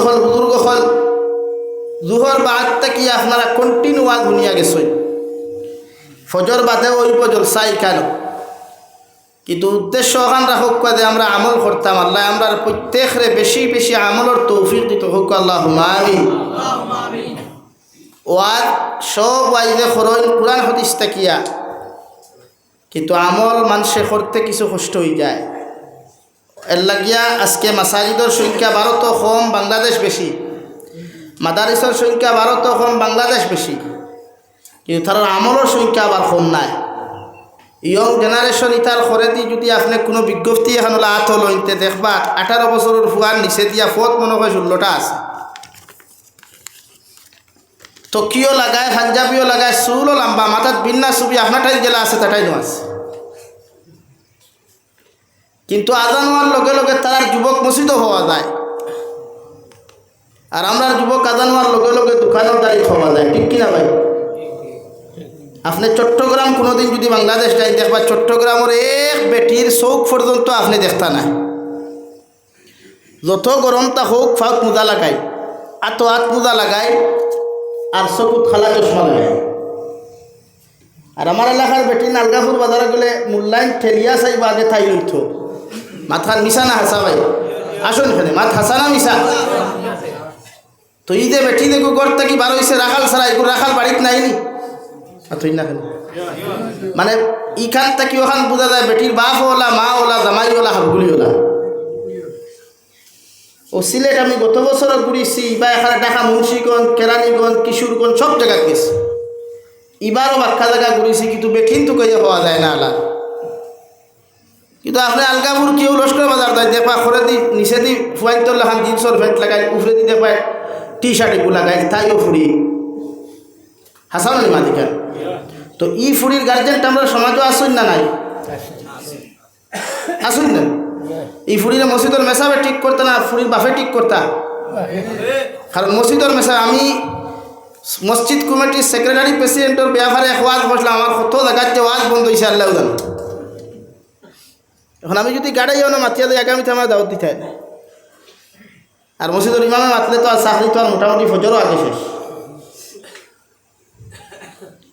হল বুজুর্গ হল জুহর বাদ থেকে আপনারা কন্টিনিউ ওয়াজ শুনিয়া গেছেন ফজর বাদে ওই জলসাই কেন কিন্তু উদ্দেশ্য ওখান রাখুক যে আমরা আমল করতাম আল্লাহ আমরা প্রত্যেকরে বেশি বেশি আমলের তৌফিক দিত হোক আল্লাহুম্মা আমিন। ওয়াজ সব ওয়াইজে খরচ কোরআন হাদিস তাকিয়া কিন্তু আমল মানুষে করতে কিছু কষ্ট হয়ে যায়। এর লাগিয়া আজকে মাসাজিদের সংখ্যা ভারত কম বাংলাদেশ বেশি, মাদারিসের সংখ্যা ভারত কম বাংলাদেশ বেশি, কিন্তু তার আমলের সংখ্যা আবার কম নাই। ইয়ং জেনারেশন ইতার খরেদি যদি আপনি কোনো বিজ্ঞপ্তি এখন আত লইতে দেখবা 18 বছরের ফুয়ার নিচে দিয়া ফত মনে হয় 16টা আছে। তকিও লাগায় পাঞ্জাবিও লাগায় চুলও লম্বা মাথাত বিন্না ছবি আপনারটাই জেলা আছে তাটাই নো আছে, কিন্তু আজান হওয়ার লগে লগে তার যুবক মসজিদও হওয়া যায় আর আমরা যুবক আজান হওয়ার লগে লগে দোকানের দাঁড়িয়ে হওয়া যায়, ঠিক কিনা ভাই? আপনি চট্টগ্রাম কোনোদিন যদি বাংলাদেশ যাই দেখবা চট্টগ্রামের এক বেটির চৌক পর্যন্ত আপনি দেখতা না, যত গরম তা হোক ফাঁক মোজা লাগাই আত মোজা লাগাই আর চকুত খালা চশমা লাগাই। আর আমার এলাকার বেটি নালগাপুর বাজারে গেলে মূল্যায়ন ঠেলিয়া চাইবা আগে তাই লইত মাথার মিশা না হাসা ভাই আসুন এখানে মাথা হাসা না মিশা। তো এই যে বেটি দেখো গড় থেকে বার হয়েছে রাখাল ছাড়া এগুলো রাখাল বাড়িতে নাইনি তুই না মানে ইখান থেকে ওখান বোঝা যায় বেটির বাপ ওলা মা ওলা জামাই ওলা হাবগুলি ওলা। ও সিলেট আমি গত বছর ঘুরেছি বা এখানে ঢাকা মুন্সিগঞ্জ কেরানীগঞ্জ কিশোরগঞ্জ সব জায়গায় গেছি, এবারও বাক্কা জায়গা ঘুরেছি কিন্তু বেঠিন তো কইয়া পাওয়া যায় না আলা। কিন্তু আপনি আলগাপুর কেউ লস্কর বাজার যায় দেখবা খরে দি নিচে দি ফুয়াইতর লাখান জিন্সর ফ্যান্ট লাগাই উফরে দি দেখবা টি শার্ট এগুলো লাগাই তাইও ফুরি হাসান মাদিকা। তো ই ফুরির গার্জেনটা আমরা সমাজও আসুন না নাই আসুন না, এই ফুরির মসজিদের মেসাবে ঠিক করতে না ফুরির বাফে ঠিক করতা, কারণ মসজিদের মেসা আমি মসজিদ কমিটির সেক্রেটারি প্রেসিডেন্টের ব্যাপারে এক ওয়াজ বসলাম, আমার কত জায়গার যে ওয়াজ বন্ধ হয়েছে আল্লাহ জানো। এখন আমি যদি গাড়াইও না মাতিয়া দিই আগামীতে আমার দাওয়াত দিতে হয়, আর মসজিদের ইমামে মাতলে তো আর চাকরি তো আর মোটামুটি ফজরও আগে শেষ।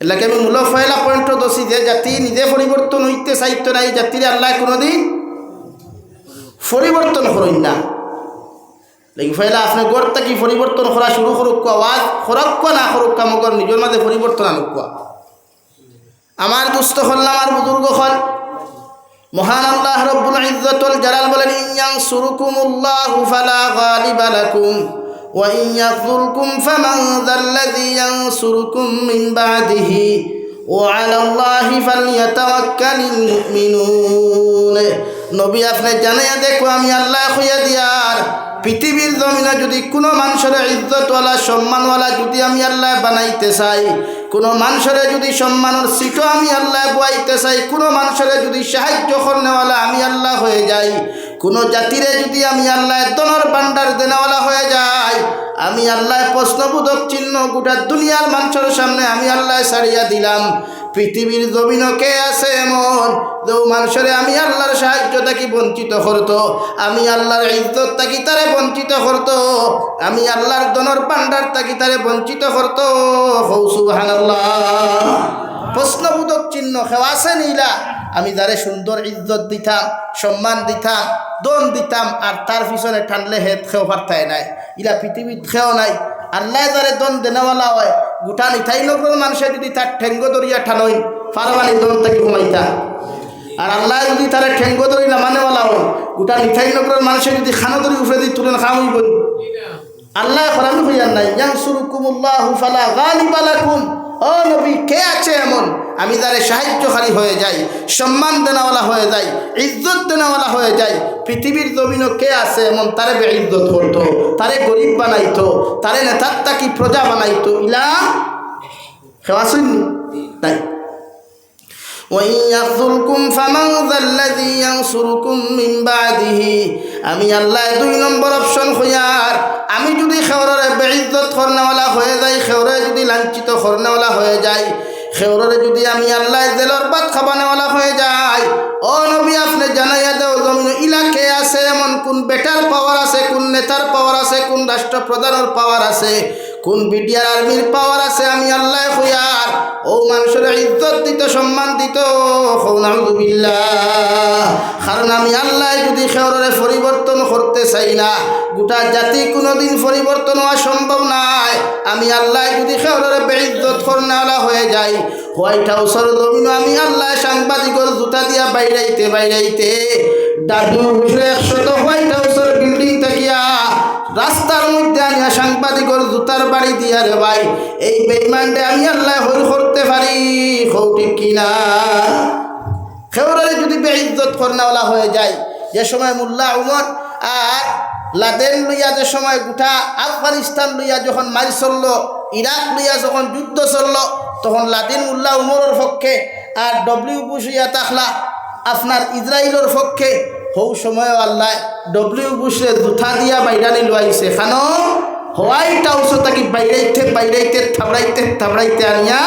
এলাকে আমি মূল ফয়লা পয়েন্ট দোষী যে জাতি নিজে পরিবর্তন হইতে চাইতো না, এই জাতির আল্লাহ কোনোদিন পরিবর্তন করেন না। লেকিন ফয়লা আপনি গড় থেকে পরিবর্তন করা শুরু করুক আওয়াজ করক না করুক মগর নিজের মাঝে পরিবর্তন আনুক। আমার দুস্থ হল না আমার বুজুর্গ হল মহান আল্লাহ রব্বুল ইজ্জতুল জালাল বলেন ইয়ানসুরকুমুল্লাহু ফালা গালিবা লাকুম ওয়া ইন ইয়াখযুলকুম ফামান যাল্লাযী ইয়ানসুরকুম মিন বা'দিহি ওয়া আলাল্লাহি ফালইয়াতাওয়াক্কালিল মুমিনুন। নবী আপনি জানাইয়া দেখো আমি আল্লাহ কইয়া দিয়ার পৃথিবীর জমিনে যদি কোনো মানুষের ইজ্জতওয়ালা সম্মানওয়ালা যদি আমি আল্লাহ বানাইতে চাই, কোনো মানুষের যদি সম্মানের সিটও আমি আল্লাহ বয়াইতে চাই, কোনো মানুষের যদি সাহায্য করনেওয়ালা আমি আল্লাহ হয়ে যাই, কোনো জাতিরে যদি আমি আল্লাহ দনের ভান্ডার দেনেওয়ালা হয়ে যাই, আমি আল্লাহ প্রশ্নবোধক চিহ্ন গোটা দুনিয়ার মানুষের সামনে আমি আল্লাহ ছাড়িয়া দিলাম। পৃথিবীর জমিনে কে আছে এমন যে মানুষের আমি আল্লাহর সাহায্য থাকি বঞ্চিত করতো, আমি আল্লাহর ইজ্জত থাকি তারে বঞ্চিত করতো, আমি আল্লাহর দনের ভান্ডার থাকি তারে বঞ্চিত করতো? সুবহানাল্লাহ। প্রশ্নবোধক চিহ্ন কেউ আছে নিলা? আমি যারে সুন্দর ইজ্জত দিতাম সম্মান দিতাম দন দিতাম আর তার পিছনে টানলে হেদ খেও পারতায় নাই, ইলা পৃথিবীর খেও নাই। আল্লাহ যারে দন দেনেওয়ালা হয় গোটা নিথাই নগর মানুষের যদি তার ঠেঙ্গ দরিয়া ঠানই ফারবানি দন থেকে ঘুমাইতা, আর আল্লাহ যদি তার ঠেঙ্গ দরি না মানেওয়ালা হয় গোটা নিথাই নগরের মানুষের যদি খানা দরি উফরে দিয়ে তুলেন খাওয়াইব। আল্লাহ কোরআন হইয়ার নাই ইয়ানসুরকুমুল্লাহু ফালা গালিবা লাকুম। ও নবী কে আছে এমন আমি যারে সাহায্যকারী হয়ে যাই, সম্মান দেনাওয়ালা হয়ে যাই, ইজ্জত দেনাওয়ালা হয়ে যাই, পৃথিবীর জমিনও কে আছে এমন তারে বেইজ্জত করতো, তারে গরিব বানাইতো, তারে নেতাত্তা কি প্রজা বানাইতো? ইলা কেউ আসেননি তাই। আমি আল্লাহ 2 নম্বর অপশন হইয়ার আমি যদি খেওরে বেইজ্জত করনেওয়ালা হয়ে যাই, খেওরে যদি লাঞ্ছিত করনেওয়ালা হয়ে যাই, খেওরে যদি আমি আল্লাহ জেলর বাদ খাবানেওয়ালা হয়ে যাই, ও নবী আপনি জানাইয়া দাও জমিন ইলা কে আছে এমন কোন বেটার পাওয়ার আছে, কোন নেতার পাওয়ার আছে, কোন রাষ্ট্রপ্রধানের পাওয়ার আছে, কোন বিডিআর আর্মির পাওয়ার আছে, আমি আল্লাহ খুয়ার ও মানুষের ইজ্জত দিত, সম্মান দিত। নাউযুবিল্লাহ। কারণ আমি আল্লাহ যদি খেওরে পরিবর্তন করতে চাই না, গোটা জাতি কোনোদিন পরিবর্তন হওয়া সম্ভব নয়। আমি আল্লাহ যদি খেওরে বেইজ্জত করনেওয়ালা হয়ে যাই, হোয়াইট হাউসের জমিনও আমি আল্লাহ সাংবাদিকের জুতা দিয়া বাইরাইতে ডাবু হুসরে 100 হোয়াইট হাউসের বিল্ডিং থাকিয়া রাস্তার মধ্যে আনিয়া সাংবাদিকের জুতার বাড়ি দিয়া রে ভাই, এই বেইমানটা আমি আল্লাহ হল করতে পারি। ঠিক কিনা? খেওরে যদি বেইজ্জত করনেওয়ালা হয়ে যায়, যে সময় মোল্লা উমর আর লাদেন লইয়া যে সময় গোটা আফগানিস্তান লইয়া যখন মারি চলল, ইরাক লইয়া যখন যুদ্ধ চলল, তখন লাদেন মোল্লা উমরের পক্ষে আর ডব্লিউ বুশ ইয়া তাকলা আপনার ইসরায়েলের পক্ষে। হৌ সময় আল্লাহ ডব্লিউ বুশে জুথা দিয়া বাইরানি লইছে, খানো হোয়াইট হাউস তাকে বাইরাইতে থাবড়াইতে আনিয়া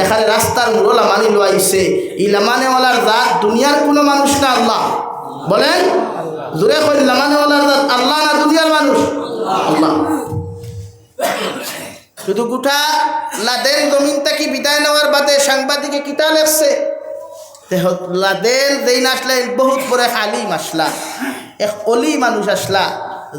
এখানে রাস্তার মূল লামানি লইছে। ই লামানেওয়ালার জাত দুনিয়ার কোনো মানুষ না, আল্লাহ। বলেন জোরে কই, লামানেওয়ালার জাত আল্লাহ না দুনিয়ার মানুষ? আল্লাহ। শুধু গোটা লাদেন জমিন থেকে বিদায় নেওয়ার বাদে সাংবাদিকে কিতা লেখছে, লাদেন যেই আসলেন বহুত বড় আলিম আসলা, এক অলি মানুষ আসলা,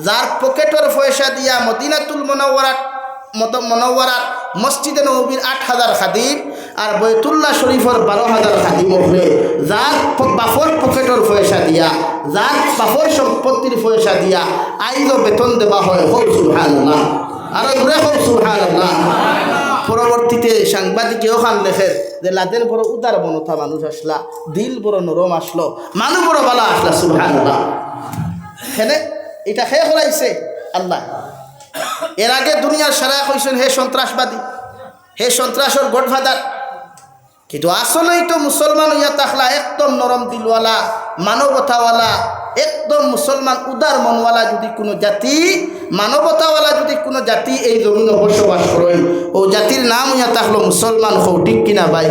যার পকেটের পয়সা দিয়া মদিনাতুল মুনাওয়ারাত মসজিদে নববীর 8000 খাদিম আর বৈতুল্লাহ শরীফের 12000 খাদিম হবে, যার বাপর পকেটের পয়সা দিয়া, যার বাপর সম্পত্তির পয়সা দিয়া আইজও বেতন দেওয়া হয়। হোক সুবহানাল্লাহ, আর ঘুরে হোক সুবহানাল্লাহ। পরবর্তীতে সাংবাদিকে ওখান লেখে যে লাদেন বড় উদার মনতা মানুষ আসলা, দিল বড় নরম আসলো, মানুষ বড় ভালো আসলা। সুবহানাল্লাহ। হেনে এটা খেয়ে হলাইছে আল্লাহ। এর আগে দুনিয়ার সারা কইছেন হে সন্ত্রাসবাদী, হে সন্ত্রাসের গডফাদার, কিন্তু আসলেই তো মুসলমান হইয়া তাকলা একদম নরম দিলওয়ালা, মানবতাওয়ালা, একদম মুসলমান উদার মনওয়ালা যদি কোনো জাতি, মানবতাওয়ালা যদি কোনো জাতি এই জমিনে বসবাস করেন, ও জাতির নাম হইয়া তাকলো মুসলমান। হো ঠিক কিনা ভাই?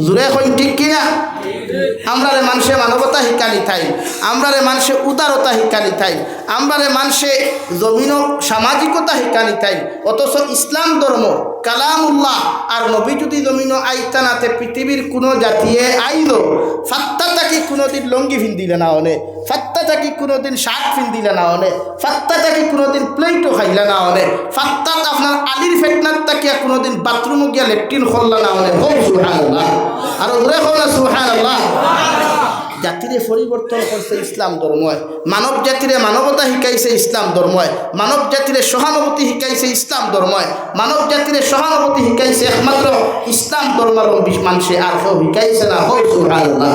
জোরে কই ঠিক কিনা? আমরারে মানুষে মানবতা শিক্ষানি থাই, আমরারে মানুষে উদারতা শিক্ষানি থাই, আমরারে মানুষে জমিন সামাজিকতা শিক্ষানি থাই। অথচ ইসলাম ধর্ম কালামুল্লাহ আর নবী যদি জমিন আইতানাতে পৃথিবীর কোনো জাতিয়ে আইল, ফাত্তা তাকে কোনোদিন লঙ্গি ফিন্দিলে না হনে, ফাত্তা তাকে কোনোদিন শার্ট ফিন্দিলে না হনে, ফাত্তা তাকে কোনোদিন প্লেটও খাইলে না হনে, ফাত্তাত আপনার আলির ফেটনার তাকিয়া কোনোদিন বাথরুমে গিয়া লেট্রিন করলা না হনে। হোক সুবহানাল্লাহ, আর ওরে হোক না সুবহানাল্লাহ। জাতিরে পরিবর্তন করছে ইসলাম ধর্ময়, মানব জাতিরে মানবতা শিকাইছে ইসলাম ধর্ময়, মানব জাতিরে সহানুভূতি শিকাইছে ইসলাম ধর্ময়, মানব জাতিরে সহানুভূতি শিকাইছে একমাত্র ইসলাম ধর্মাবলম্বী মানুষে, আর কেউ শিকাইছে না। হোক সুবহানাল্লাহ।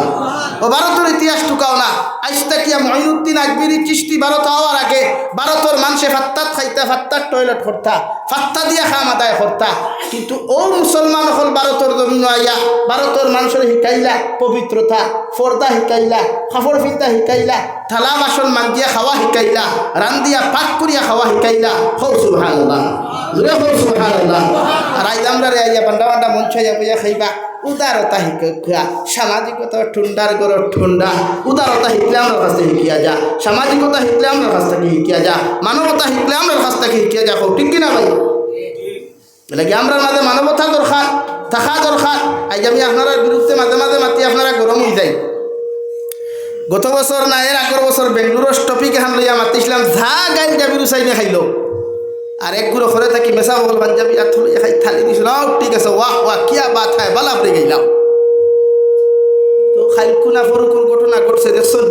ও ভারতের ইতিহাস টুকাও না, আইস্তাকিয়া মঈনুদ্দিন আকবরী চিশতি ভারত হওয়ার আগে ভারতের মানুষে ফাত্তাত খাইতা, ফাত্তার টয়লেট করতা, ফাত্তা দিয়া খাম আদায় করতা, কিন্তু ও মুসলমান হল ভারতের জমিন আইয়া ভারতের মানুষের শিকাইলা পবিত্রতা, পর্দা শিকাইলা, কাপড় ফিতা শিকাইলা, থালা বাসন মাঞ্জিয়া খাওয়া শিকাইলা, রান্দিয়া পাক করিয়া খাওয়া শিকাইলা। হোক সুবহানাল্লাহ, জোরে হোক সুবহানাল্লাহ। আর আইজ আমরা আইয়া বান্ডা বান্ডা মঞ্চ বইয়া খাইবা, উদারতা শিক্ষা, সামাজিকতা ঠুন্ডার গড় ঠুন্ডা। উদারতা শিখলে আমার কাছ থেকে শিখিয়া যা, সামাজিকতা শিখলে আমার কাছ থেকে শিখিয়া যা, মানবতা শিখলে আমার কাছ থেকে শিখিয়া যা। ঠিক কিনা ভাই? লাগে আমরা মাঝে মানবতা দরকার, থাকা দরকার। আজ আমি আপনার বিরুদ্ধে মাঝে মাঝে মাতি আপনারা গরম হয়ে যাই। গত বছর না এর আগের বছর বেঙ্গলোর টপিক এখন লইয়া মাতিছিলাম, যা গাইল জাবিরু চাইনে খাইল, আর এক গুলো ঘরে থাকি মেসা বগল পাঞ্জাবি আর থলিয়া খাই থালি দিছিল। ঠিক আছে, ওয়াহ ওয়াহ কিয়া বাত হয়, বালা পড়ে গেলাম। তো খাইলকুনা ফরুকুর ঘটনা ঘটছে দেখছেন,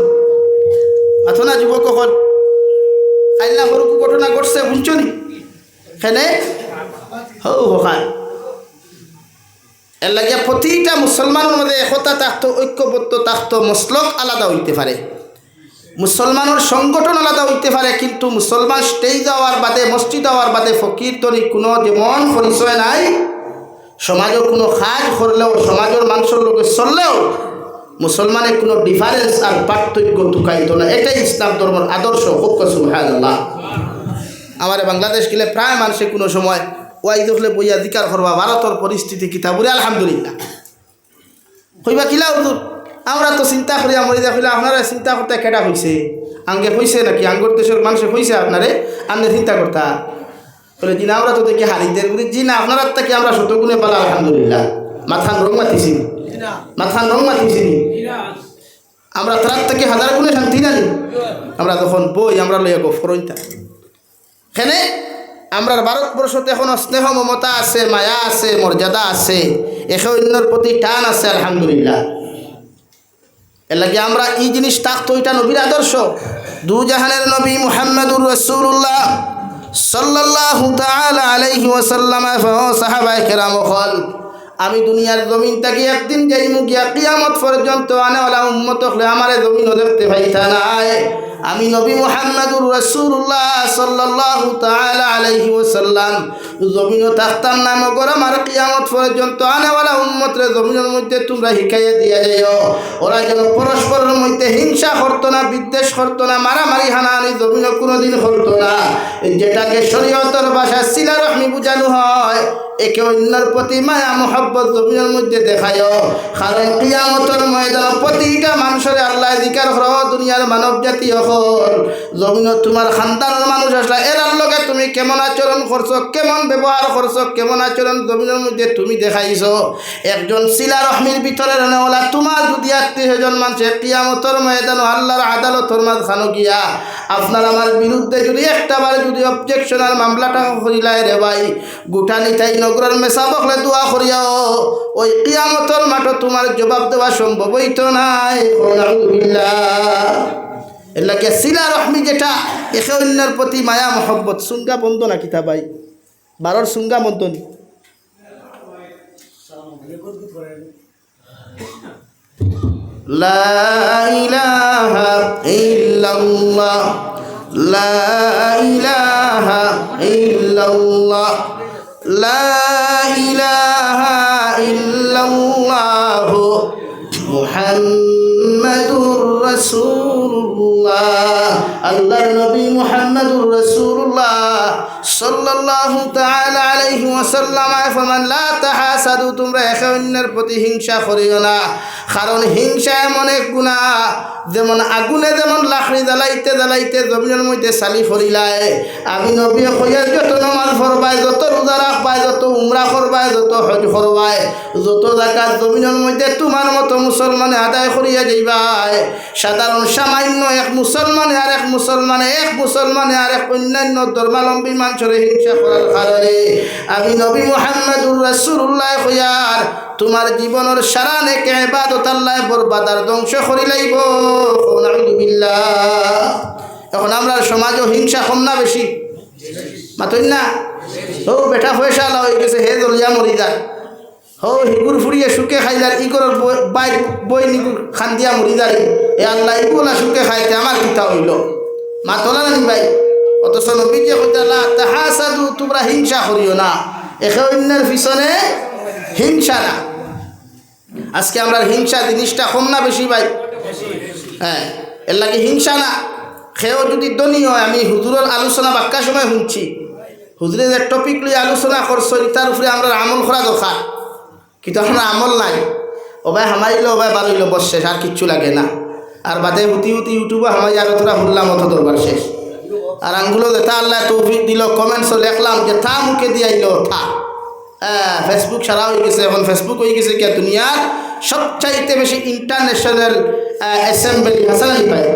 মাথো না যুবক কখন খাইলা ফরুকু ঘটনা ঘটছে বুঝছো নি? খেনে হৌ খায় এর লাগে প্রতিটা মুসলমানের মধ্যে একতা থাকতো, ঐক্যবদ্ধ থাকতো, মসলক আলাদা হইতে পারে, মুসলমানের সংগঠন আলাদা হইতে পারে, কিন্তু মুসলমান স্টেজ যাওয়ার বাদে, মসজিদ যাওয়ার বাদে ফকির তরি কোনো যেমন পরিচয় নাই। সমাজের কোনো কাজ করলেও, সমাজের মানুষের লোকে চললেও মুসলমানের কোনো ডিফারেন্স আর পার্থক্য ঢুকাইত না। এটাই ইসলাম ধর্মের আদর্শ। হোক সুবহানাল্লাহ। আমার বাংলাদেশ গেলে প্রায় মানুষে কোনো সময় ওয়াই দেখলে বইয়া জিকার করবা ভারতের পরিস্থিতি কিতা বলে আলহামদুলিল্লাহ কইবা কিলা হুজুর আমরা তো চিন্তা করি মরি যা আপনারা চিন্তা করতে কেটা হয়েছে, আঙ্গে হইছে নাকি আঙ্গুর দেশের মানুষে হইছে আপনারে আপনি চিন্তা করতা বলে জি না আমরা তো দেখি হারিদের বলি জি না আপনার থেকে আমরা শতগুণে পালা আলহামদুলিল্লাহ মাথান রং মাতিছি মাথান রং মাতিছি আমরা তার থেকে হাজার গুণে শান্তি জানি আমরা তখন বই আমরা লইয়া গফরইতা এখানে আমরা ভারতবর্ষতে এখনো স্নেহ মমতা আছে মায়া আছে মর্যাদা আছে একে অন্যর প্রতি টান আছে আলহামদুলিল্লাহ এর লাগে আমরা এই জিনিস থাকতো এটা নবীর আদর্শ দু জাহানের নবী মুহাম্মদুর রাসূলুল্লাহ সাল্লাল্লাহু তাআলা আলাইহি ওয়াসাল্লাম সাহাবায়ে কেরাম হল আমি দুনিয়ার জমিন থেকে একদিন যাইমু গিয়া কিয়ামত পর্যন্ত আনেওয়ালা উম্মত হলে আমারে জমিনও দেখতে পাইতা নাই আমি নবী মুহাম্মদুর রাসূলুল্লাহ সাল্লাল্লাহু তাআলা আলাইহি ওয়াসাল্লাম জমিনও থাকতাম না মগর আমার কিয়ামত পর্যন্ত আনেওয়ালা উম্মতরে জমিনের মধ্যে তোমরা শিখাইয়া দিয়া যাইও ওরা যেন পরস্পরের মধ্যে হিংসা করতো না বিদ্বেষ করতো না মারামারি হানাহানি জমিনও কোনোদিন করতো না যেটাকে শরীয়তের ভাষায় সিলা রহমি বুঝানো হয় একে অন্যের প্রতি মায়া মোহাব্বত জমিনের মধ্যে দেখায়ও কারণ কিয়ামতের ময়দানে প্রতিটা মানুষের আল্লাহ জিকার করো দুনিয়ার মানব জাতি হল জমিনত তোমার খানদানের মানুষ আসলে এরার লগে তুমি কেমন আচরণ করছো কেমন ব্যবহার করছো কেমন আচরণ জমিনের মধ্যে তুমি দেখাইছো একজন সিলা রহমির ভিতরে রানেওয়ালা তোমার যদি আত্মীয়জন মানুষে কিয়ামতের ময়দানে আল্লাহর আদালতের মাঝখানে গিয়া আপনার আমার বিরুদ্ধে যদি একটাবার যদি অবজেকশনাল মামলাটা করিলায় রে ভাই গোটা নিতাই নগরের মেসা বকলে দোয়া করিয়াও ওই কিয়ামতের মাঠে তোমার জবাব দেওয়া সম্ভব হইতো নাই এর লাগে সিলা রহমি যেটা একে অন্যের প্রতি মায়া মহব্বত সুঙ্গা বন্ধ না কিতা ভাই বারোর সুঙ্গা বন্ধ নি লা ইলাহা ইল্লাল্লাহ লা ইলাহা ইল্লাল্লাহ লা ইলাহা ইল্লাল্লাহ মুহাম্মাদুর রাসূলুল্লাহ আল্লাহর নবী মুহাম্মাদুর রাসূলুল্লাহ সাল্লাল্লাহু তাআলা আলাইহি ওয়াসাল্লাম ফমান লা তাহাসাদু তোমরা একে অন্যের প্রতি হিংসা করিও না কারণ হিংসা এমন এক গুনাহ যেমন আগুনে যেমন লাকড়ি জ্বালাইতে জ্বালাইতে জমিনের মধ্যে চালি ফরিলায় আমি নবী কইয়া যত নামাজ পড়বাই যত রোজা রাখবাই যত উমরা করবাই যত হজ করবাই যত যাকাত জমিনের মধ্যে তোমার মতো মুসলমানে আদায় করিয়া যাইবাই সাধারণ সামান্য এক মুসলমানে আর এক অন্যান্য ধর্মাবলম্বী মানুষের হিংসা করার কারণে আমি নবী মুহাম্মদুর রাসূলুল্লাহ কইয়ার তোমার জীবনের সারা নেক ইবাদত আল্লাহ বরবাদ আর ধ্বংস করি লাইব নাউযুবিল্লাহ এখন আমরা সমাজও হিংসা কম না বেশি মাতই না ও বেটা পয়সা হয়ে গেছে হে জলিয়া মরি যায় হো হিগুর ফুরিয়ে সুখে খাইলার ইগরের বাইক বই নিগুর খান দিয়া মরি যায় এ আল্লাহ ইগুলা সুখে খাইতে আমার কিতা হইল মাতলা নানি ভাই অথচ নবীকে কইতালা তাহাসাদু তোমরা হিংসা করিও না একে অন্যের পিছনে হিংসা না আজকে আমরা হিংসা জিনিসটা কম না বেশি ভাই হ্যাঁ এর লাগে হিংসা না খেয়েও যদি ধনী হয় আমি হুজুরের আলোচনা বাক্কা সময় শুনছি হুজুরে যে টপিক লই আলোচনা করছো তার উপরে আমরা আমল করা দরকার কিন্তু আমরা আমল নাই ও ভাই হামাইলো ও ভাই বাড়িল বস শেষ আর কিচ্ছু লাগে না আর বাদে হুতি ইউটিউবে হামাই আরো তোরা হুল্লাম মতো দরবার শেষ আর আঙ্গুলো যেটা আল্লাহ তৌফিক দিল কমেন্টসও লিখলাম যে থা মুখে দিয়াইলো থা হ্যাঁ ফেসবুক সারা হয়ে গেছে এখন ফেসবুক হয়ে গেছে কে দুনিয়ার সবচাইতে বেশি ইন্টারন্যাশনাল অ্যাসেম্বলি হাসানি পায়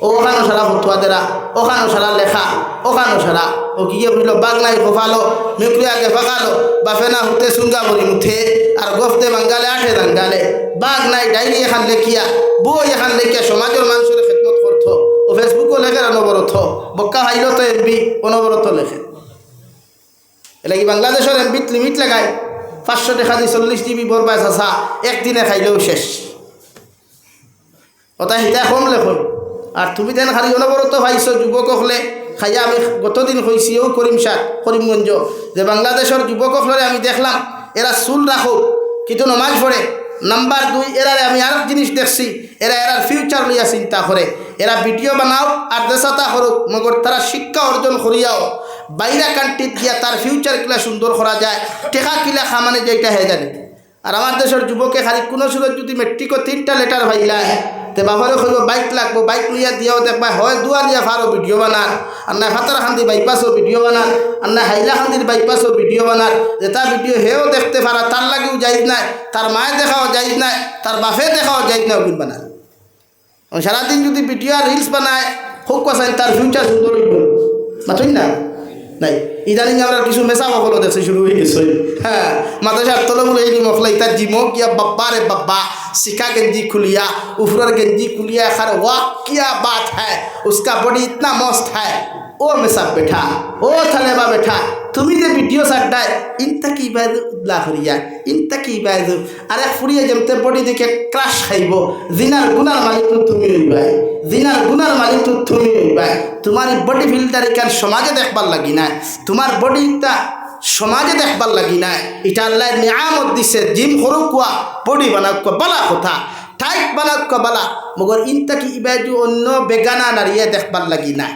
ওখানো সারা ফতুয়া দেরা ওখানো সারা লেখা ওখানো সারা ও গিয়ে বুঝলো বাগনাই ফোফালো মেকুরিয়াকে ফাঁকালো বাফেনা হুতে সুঙ্গা বলি মুথে আর গফতে বাঙ্গালে আঠে দাঙ্গালে বাগনাই ডায়েরি এখান লেখিয়া বই এখান লেখিয়া সমাজের মানুষের খেদমত করতো ও ফেসবুকও লেখে অনবরত বক্কা হাইলো তো এমপি অনবরত লেখে এটা কি বাংলাদেশের এমপি লিমিট লাগায় 500 টাকা দিয়ে 40 জিবি বরবাস আসা একদিনে খাইলেও শেষ ওটা হিতা কম লেখন আর তুমি তেন খালি অনবরত ভাইছো যুবক হলে খাইয়া আমি গতদিন হয়েছিও করিমগঞ্জ যে বাংলাদেশের যুবক হলে আমি দেখলাম এরা চুল রাখো কিন্তু নমাজ পড়ে নাম্বার 2 এরারে আমি আরেক জিনিস দেখছি এরার ফিউচার লইয়া চিন্তা করে এরা ভিডিও বানাও আর দেশাতা করুক মগর তারা শিক্ষা অর্জন করিয়াও বাইরা কান্ট্রিত গিয়া তার ফিউচার কিলা সুন্দর করা যায় টেকা কিলা খামানে যেটা হয়ে জানে আর আমার দেশের যুবকে খালি কোনো সুরত যদি মেট্রিকও 3টা লেটার ভাইলায় তে বাবারে কইব বাইক লাগবো, বাইক লইয়া দিয়াও দেখবা হয় দুয়ারিয়া ফারো ভিডিও বানার, আর না ফাতারখান্দি বাইপাসও ভিডিও বানার, আর না হাইলাখান্দির বাইপাসও ভিডিও বানার। যেটা ভিডিও হেও দেখতে পারা তার লাগেও যাইজ নাই, তার মায়ে দেখাও যাইজ নাই, তার বাপে দেখাও যাইজ নাই ওগুলো বানার। সারাদিন যদি ভিডিও আর রিলস বানায় খুব কাছাই তার ফিউচার সুন্দর হইব মাথুই না নাই। ইদানিং আমরা কিছু মেসা বকলো দেখছে শুরু হয়ে গেছে। হ্যাঁ, মাদ্রাসার তলমূল এই মখলাই তার জিমো কিয়া বাব্বা রে বাব্বা, सिका गंजी खुलिया उफरर गंजी खुलिया खर वाह क्या बात है, उसका बॉडी इतना मस्त है। ओ में सब बैठा, ओ थलेबा बैठा, तुम्हें जो वीडियो साटाय इनता की बात उदला फरिया, इनता की बात अरे फुरिया जमते बॉडी देखे क्रश खाइबो, जिनार गुनार मालिक तो तुम्हें ही भाई, जिनार गुनार मालिक तो तुम्हें ही भाई। तुम्हारी बॉडी फिल्टर इकान समाजे देखबार लगी ना, तुम्हार बॉडी इतना समाजे देखबार लगी ना, इटा अल्लाह नियामत दिसे। जिम करो कुआ बॉडी बना कुआ बला होता, टाइट बना कुआ बला, मगर इनता की इबाजू अन्नो बेगाना नारिया देखबार लगी ना।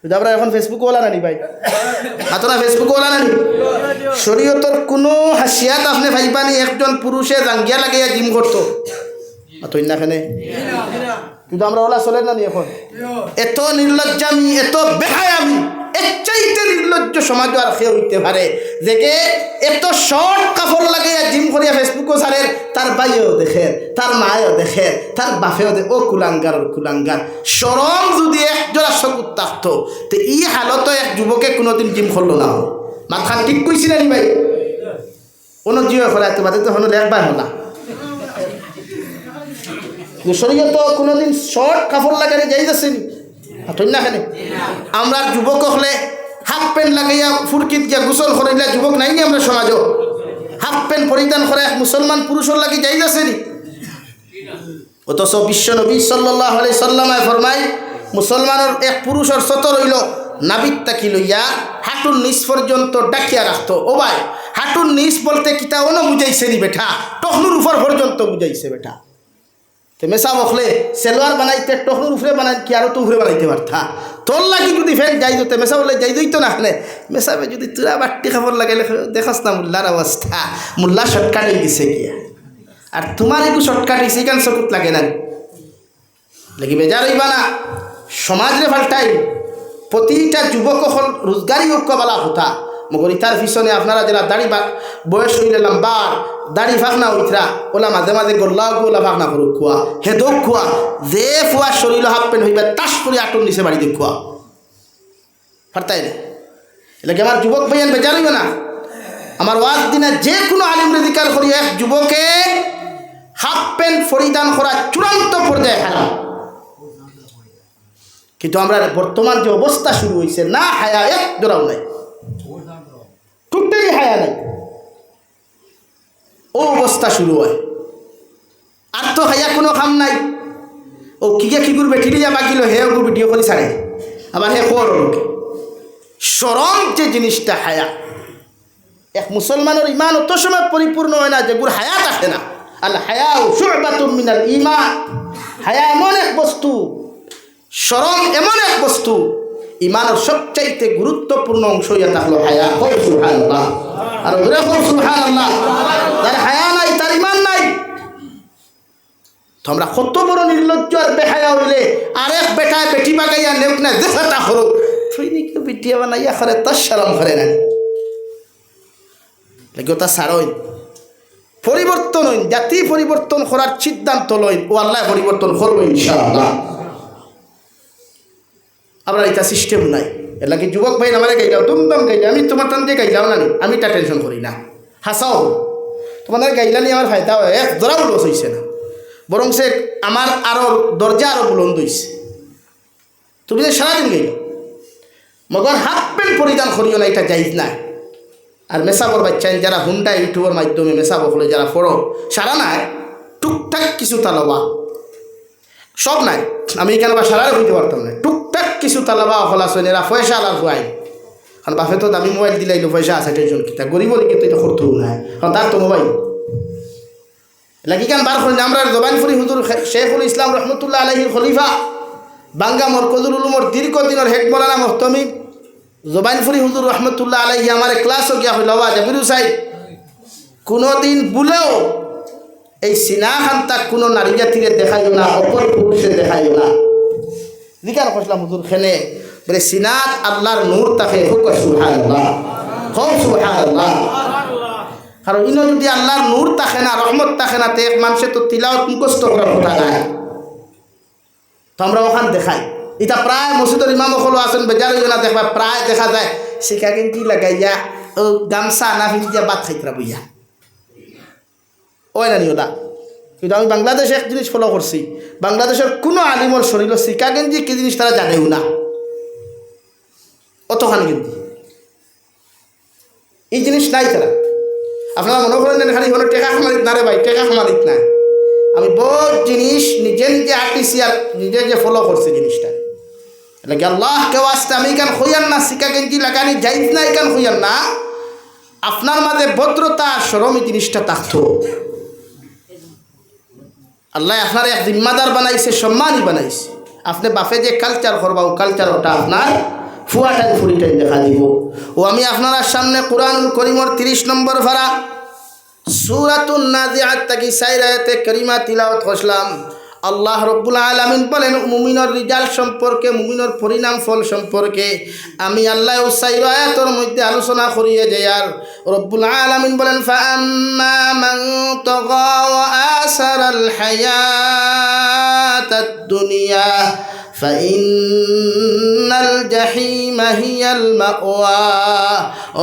আমরা এখন ফেসবুক ওলা নানি ভাই, আপনারা ফেসবুক ওলা নানি। শরীয়তের কোনো হাসিয়াত আপনি ভাইবানি একজন পুরুষে জাঙ্গিয়া লাগাইয়া জিম করতো আতই না কেনে, কিন্তু আমরা ওলা চলে নানি এখন। এত নির্লজ্জ আমি, এত বেহায় আমি, এর চাইতে নির্লজ্জ সমাজ আর খেয়ে হইতে পারে যে এত শর্ট কাপড় লাগাইয়া জিম করিয়া ফেসবুকও ছাড়ের, তার ভাইও দেখে, তার মায়েও দেখে, তার বাপেও দেখে। ও কুলাঙ্গার, ও কুলাঙ্গার। সরম যদি একজোড়া চকুত থাকতো তো এই হালত এক যুবকে কোনোদিন জিম করলো না। মাথা ঠিক কইছিলেন ভাই, কোনো জিও ফেলাইতে পারে তো হলো একবার হলা শরীরে তো কোনোদিন শর্ট কাপড় লাগাই যাই যাচ্ছেনি না কেন। আমরা যুবক হলে হাফ প্যান্ট লাগাইয়া ফুরকিত গিয়া গোসল করাইলা যুবক নাই নি আমরা সমাজও। হাফ প্যান্ট পরিধান করে এক মুসলমান পুরুষের লাগি যাই যাচ্ছেনি। অথচ বিশ্ব নবী সাল্লাল্লাহু আলাইহি সাল্লামে ফরমায় মুসলমানের এক পুরুষের সতর হইল নাবিত তাকি লইয়া হাঁটুর নিচ পর্যন্ত ডাকিয়া রাখতো। ও ভাই, হাঁটুর নিচ বলতে কিতা অন্য বুঝাইছে নি বেঠা, টহনুর উপর পর্যন্ত বুঝাইছে বেঠা। তো মেসা বকলে সেলোয়ার বানাইতে টহনুর উপরে বানাই কি আরও তো উপরে বানাইতে পারতা। তোর লাগি যদি ফেন যাই দিতে মেসা বললে যাই দিত না হলে মেসাবে যদি তোরা বাট্টি খাবার লাগাইলে দেখাস না মোল্লার অবস্থা, মোল্লা শর্টকাট হয়ে গেছে গিয়া। আর তোমার একটু শর্টকাট হয়েছে কেন চকুত লাগে না লাগি বেজার হইবা না। সমাজরে ফাল্টাই প্রতিটা যুবক হল রোজগারি হোক বলা কথা, মগর ইতার পিছনে আপনারা যারা দাড়ি বয়স হইলে লম্বার দাড়ি ফাঁকনা হইতরা ওলা মাঝে মাঝে গোল্লাও ওলা ফাঁকনা করুক খোয়া হে দোক খোয়া যে ফুয়া শরীর হাফ প্যান্ট হইবা তাস করে আটন নিচে বাড়ি দেখুয়া ফারতাই না। এলাকে আমার যুবক ভাইয়ান বেজার হইবে না। আমার ওয়াজ দিনে যে কোনো আলিম রেজিকার করি এক যুবকে হাফ প্যান্ট পরিধান করা চূড়ান্ত পর্যায়ে হারাম। কিন্তু আমরা বর্তমান যে অবস্থা শুরু হয়েছে না, হায়া এক জোড়াও নাই, টুকটাই হায়া নাই, ও অবস্থা শুরু হয়। আর তো হায়া কোনো কাম নাই। ও কিকে কি করবে ঠিক যা বাকিল হে ওকে ভিডিও করে ছাড়ে, আবার হে কর ওকে সরম যে জিনিসটা হায়া। এক মুসলমানের ইমান অত সময় পরিপূর্ণ হয় না যেগুলো হায়া থাকে না। আল হায়া শুবাতুম মিনাল ঈমান। হায়া এমন এক বস্তু, শরম এমন এক বস্তু, ইমানের সবচাইতে গুরুত্বপূর্ণ অংশ এটা হলো হায়া। সুবহানাল্লাহ, আর ওরে সুবহানাল্লাহ। যার হায়া নাই তার ইমান নাই। তোমরা কত বড় নির্লজ্জ আর বেহায়া হইলে আরেক বেটায় বেটি বাগাইয়া নেউক না দেখাটা করো সৈনিক বিটিয়া বানাইয়া করে তার শরম করে না লাগে তা সারই পরিবর্তন হইন, জাতি পরিবর্তন করার সিদ্ধান্ত লইন, ও আল্লাহ পরিবর্তন করবো ইনশাআল্লাহ। আমরা এটা সিস্টেম নাই। এর লাগে যুবক ভাই আমার গাইলাও দুমদম গাইলে আমি তোমার টান দিয়ে গাইলাও না, আমি তা টেনশন করি না। হাসাও তোমাদের গাইলা নিয়ে আমার ফায়দা হয়, এক দরাও লস হয়েছে না, বরং সে আমার আরও দরজা আরও বুলন্দ হয়েছে। তুমি যে সারাদিন গাইল মগর হাফ প্যান্ট পরিধান করিও না, এটা যাইজ না। আর মেসাবর বাচ্চাই যারা হুন্ডা ইউটিউবের মাধ্যমে মেসাবো হলে যারা পড়ো সারা নাই টুকটাক কিছু তালাবা, সব নাই, আমি এখানে বা সারারে বুঝতে পারতাম না, টুকটাক কিছু তালাবা হল আসেন এরা পয়সা আলার হুয়াই। কারণ বাপে তো দামি মোবাইল দিলাইলো পয়সা আছে টেনশন কিতা গরিব কিন্তু এটা করতেও নাই, কারণ তার তো মোবাইল লাগি কান বার করেন। আমরা জবানপুরি হুজুর শেখুল ইসলাম রহমতুল্লাহ আলাইহির খলিফা বাঙ্গা মরকজুল উলুমর দীর্ঘদিনের হেড মৌলানা মুহতামিম জবানপুরি হুজুর রহমতুল্লাহ আলাইহি আমার ক্লাসও গিয়া হইল জাবিরু সাহেব কোনোদিন ভুলেও এই সিনা খান্তা কোনো নারী জাতিরে দেখাইও না, অপর পুরুষে দেখাইও না। জিকার করলাম হুজুর খেলে বলে সিনাত আল্লাহর নূর তাকে হুক সুবহানাল্লাহ, হোক সুবহানাল্লাহ। কারণ ইনো যদি আল্লাহর নূর থাকে না, রহমত থাকে না, তে মানুষে তো তিলাওয়াত মুখস্থ করার কথা নাই। তো আমরা ওখান দেখাই এটা প্রায় মসজিদের ইমাম হলো আছেন বেজার না, দেখবা প্রায় দেখা যায় শিখা গেঞ্জি লাগাইয়া ও গামছা না ফিরিয়া বাদ খাইতরা বইয়া ওই না নিওটা। কিন্তু আমি বাংলাদেশে এক জিনিস ফলো করছি, বাংলাদেশের কোনো আলিমর শরীর শিকা গেঞ্জি কি জিনিস তারা জানেও না, অতখান গেঞ্জি এই জিনিস নাই তারা। আপনারা মনে করেন খালি হলো টেকা খামারিত না রে ভাই, টেকা খামারিত না। আমি বহুত জিনিস নিজে নিজে আঁকিছি আর নিজে যে ফলো করছি জিনিসটা লাগে আল্লাহ কেউ আসতে আমি এখান হইয়ান না, শিকা গেঞ্জি লাগানি যাইত না এখান হইয়ান না। আপনার মাঝে ভদ্রতা সরম এই জিনিসটা থাকতো। আল্লাহ আপনার এক জিম্মাদার বানাইছে, সম্মানই বানাইছে। আপনি বাপে যে কালচার করবা ও কালচার ওটা আপনার ফুয়াটাই ফুরিটাই দেখা দিব। ও আমি আপনার সামনে কুরআনুল কারীমের 30 নম্বর পারা সূরাতুন নাজিআত থেকে 4 আয়াতে কারিমা তিলাওয়াত করলাম। আল্লাহ রব্বুল আলামিন বলেন মুমিনের রিজাল্ট সম্পর্কে, মুমিনের পরিণাম ফল সম্পর্কে আমি আল্লাহ 4 আয়াতের মধ্যে আলোচনা করিয়ে যাই। আর রব্বুল আলামিন বলেন ফাআম্মা মান তাগা ওয়া আসারাল হায়াতাদ দুনিয়া ফাইন্নাল জাহিমা হিয়াল মাওয়া।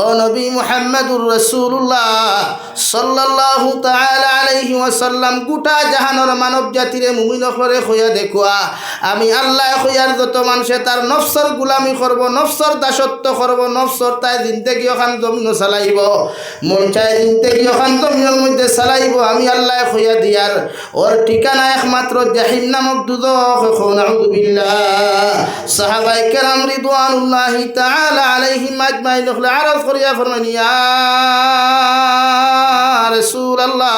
ও নবী মুহাম্মদুর রাসূলুল্লাহ সাল্লাল্লাহু তাআলা আলাইহি ওয়াসাল্লাম গোটা জাহানের মানব জাতিরে মুমিন করে হইয়া দেখুয়া আমি আল্লাহ হইয়ার যত মানুষে তার নফসর গোলামি করব, নফসর দাসত্ব করব, নফসর তাই জিন্দেগি ওখান জমিন চালাইব, মন চায় জিন্দেগি ওখান জমিনের মধ্যে চালাইব, আমি আল্লাহ হইয়া দিয়ার ওর ঠিকানা একমাত্র জাহিম নামক দুজখ। নাউযুবিল্লাহ। সাহাবায়ে কেরাম রিদওয়ানুল্লাহি তাআলা আলাইহিম আজমাইন আরজ করিয়া ফরমান ইয়া রাসূলুল্লাহ,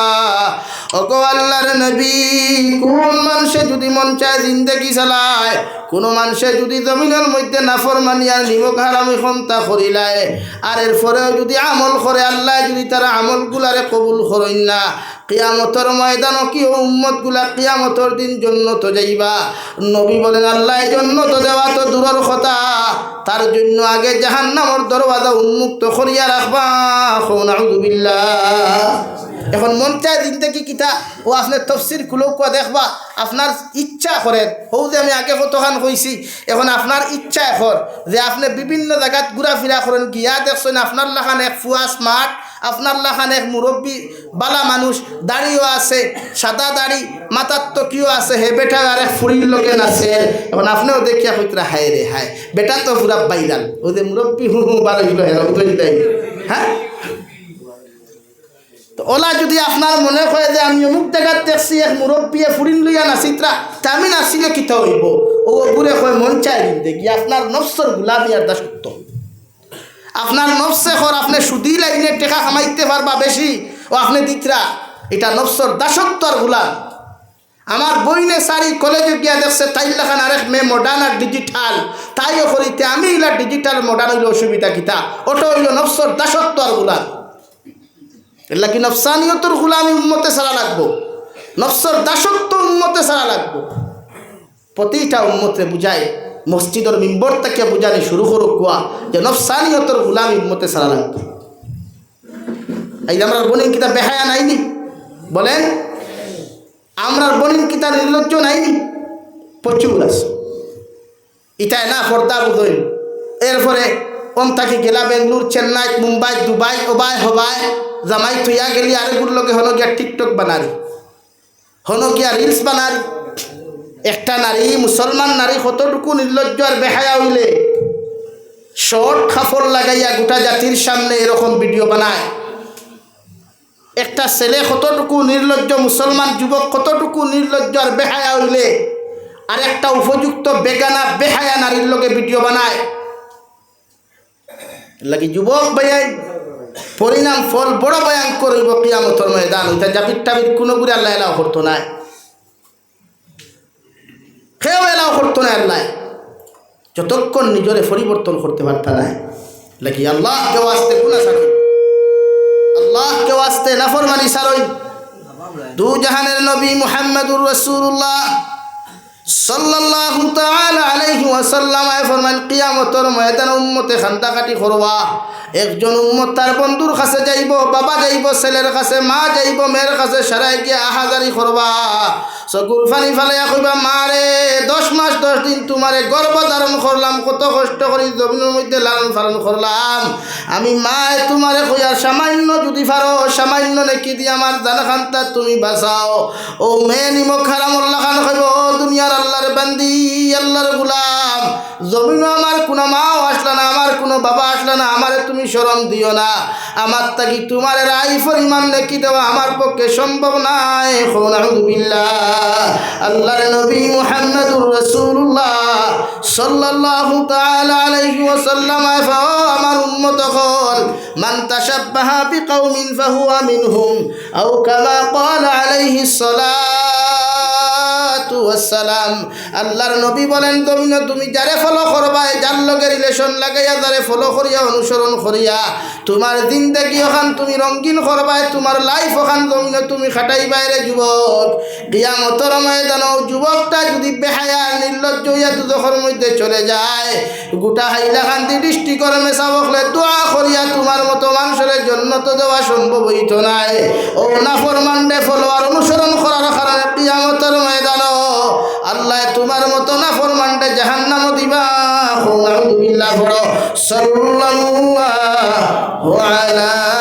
ওগো আল্লাহর নবী, কোন মানুষে যদি মন চায় জিন্দেগি চালায়, কোন মানুষে যদি জমিনের মধ্যে নাফরমানি আর নিমক হারামি ক্ষমতা করিলায়, আর এরপরেও যদি আমল করে, আল্লাহ যদি তারা আমলগুলারে কবুল করেন না, কিয়ামতের ময়দানও কি উম্মতগুলা কিয়ামতের দিন জান্নাতে যাইবা। নবী বলেন আল্লাহ জান্নাতে দেওয়া তো দূরের কথা, তার জন্য আগে জাহান্নামের দরওয়াজা উন্মুক্ত করিয়া রাখবা। নাউযুবিল্লাহ। এখন মন চায় জিন্দেগি কিতা ও আপনার তফসির খুলেও কোয়া দেখবা, আপনার ইচ্ছা করেন হৌ যে আমি আগে কতখান কইছি, এখন আপনার ইচ্ছা এখন যে আপনি বিভিন্ন জায়গাত ঘুরাফিরা করেন, গিয়া দেখছেন আপনার লাখান এক ফুয়া স্মার্ট, আপনার লাখান এক মুরব্বী বালা মানুষ, দাড়িও আছে, সাদা দাড়ি, মাথার তকিও আছে, হে বেটা আর এক ফুরির লোকেন আছে। এখন আপনিও দেখিয়া কইতরা হায় রে হায়, বেটা তো পুরা বাইরাল, ও যে মুরব্বী হু হু বারো কিলো হেরম দেয়। হ্যাঁ, তো ওলা যদি আপনার মনে হয় যে আমি অমুক জায়গার দেখছি এক মুরব্বী ফুরিন লইয়া নাচিত্রা, তা আমি নাচিলে কিতা হইব, ও ঘুরে কয় মন চাই দেখি আপনার নফসর গুলামি আর দাসত্ব। আপনার নফসে খর আপনি সুদি লাইনে টেকা কামাইতে পারবা বেশি, ও আপনি দিতরা এটা নফসর দাসত্ব আর গুলাম। আমার বইনে সারি কলেজে গিয়া দেখছে তাইর লেখান আরেক মেয়ে মডার্ন আর ডিজিটাল, তাইও করিতে আমি ইলা ডিজিটাল মডার্ন হইলে অসুবিধা কিতা, ওটা হইল নফসর দাসত্ব আর গুলাম। এগুলা কি নফসানিয়তর গুলামি উম্মতে ছাড়া লাগবো, নফসর দাসত্ব উম্মতে ছাড়া লাগবো। প্রতিটা উম্মতে বুঝায় মসজিদের মিম্বর থেকে বুঝানি শুরু করো কোয়া যে নফসানিয়তর গুলামি উম্মতে ছাড়া লাগবো। এই যে আমরা বনিন কিতা বেহায়া নাইনি, বলেন আমরা বনিন কিতা নির্লজ্জ নাইনি, প্রচুর আছে। ইটাই না পর্দা বুঝইল, এরপরে ওম থাকি গেলা বেঙ্গলোর, চেন্নাই, মুম্বাই, দুবাই, ওবাই হবাই জামাই থইয়া গেলি আরেগুর লগে হলো গিয়া টিকটক বানারি, হলো গিয়া রিলস বানারি। একটা নারী, মুসলমান নারী কতটুকু নির্লজ্জ আর বেহায়া হইলে শর্ট কাপড় লাগাইয়া গোটা জাতির সামনে এরকম ভিডিও বানায়। একটা ছেলে কতটুকু নির্লজ্জ, মুসলমান যুবক কতটুকু নির্লজ্জ আর বেহায়া হইলে আর একটা উপযুক্ত বেগানা বেহায়া নারীর লগে ভিডিও বানায়। লাগি যুবক ভাইয়াই পরিণাম ফল বড় ভয়ঙ্কর হইব কিয়ামতের ময়দান। ওইটা জাবির টাবির কোনো গুড়ি আল্লাহ এলাও করতো না, কেউ এলাও করতো না আল্লাহ, যতক্ষণ নিজরে পরিবর্তন করতে পারত না। লাগি আল্লাহ কেউ আসতে গুনাহ ছাড়ই, আল্লাহ কেউ আসতে নাফরমানি ছাড়ই, দু জাহানের নবী মুহাম্মদুর রাসূলুল্লাহ সাল্লাল্লাহু তাআলা আলাইহি ওয়াসাল্লাম ফরমান কিয়ামতের ময়দানে উম্মতে খান্দাকাটি করবা একজন উম্মত তার বন্ধুর কাছে যাইব বাবা যাইব ছেলের কাছে মা যাইব মেয়ের কাছে সারাই গিয়ে আহাজারি করবা চকুর পানি ফালাইয়া কইবা মারে 10 মাস 10 দিন তোমারে গর্ভ ধারণ করলাম কত কষ্ট করি জমিনের মধ্যে লালন পালন করলাম আমি মায় তোমারে কইয়া সামান্য যদি পারো সামান্য নেকি দিয়ে আমার জানাখানটা তুমি বাঁচাও ও মেয়ে নিমক হারাম আল্লাহ খান কইব ও দুনিয়ার আল্লাহর বান্দি আল্লাহর গোলাম জমিনও আমার কোনো মাও আসলা না আমার কোনো বাবা আসলা না আমারে তুমি শরম দিও না আমার তাকি তোমার রাই পরিমাণ নেকি দেওয়া আমার পক্ষে সম্ভব নাই আউযুবিল্লাহ আল্লাহর নবী মুহাম্মদুর রাসূলুল্লাহ সাল্লাল্লাহু তাআলা আলাইহি ওয়াসাল্লাম আমার উম্মত হল মান তাশাব্বাহা বিকাউমিন ফাহুয়া মিনহুম আও কামা ক্বালা আলাইহিস সালাতু ওয়াস সালাম আল্লাহর নবী বলেন তুমি যারে ফলো করবা যার লগে রিলেশন লাগাইয়া যারে ফলো করিয়া অনুসরণ করিয়া তোমার জিন্দেগি ওখান তুমি রঙিন করবা তোমার লাইফ ওখান তুমি খাটাই বাইরে যুবক কিয়ামতের ময়দানে যুবকটা যদি বেহায়া নির্লজ্জ হইয়া দুজখের মধ্যে চলে যায় গোটা হাইলাকান্দি ডিস্ট্রিক্টের মেসা বকলে দোয়া করিয়া তোমার মতো মানুষের জন্য তো দেওয়া সম্ভব হইত নাই ও নাফরমানডে ফলোয়ার অনুসরণ করার কারণে কিয়ামতের ময়দানে আল্লাহ তোমার মতো নাফরমানডে জাহান্নাম দিবা আউযুবিল্লাহ সাল্লাল্লাহু আলা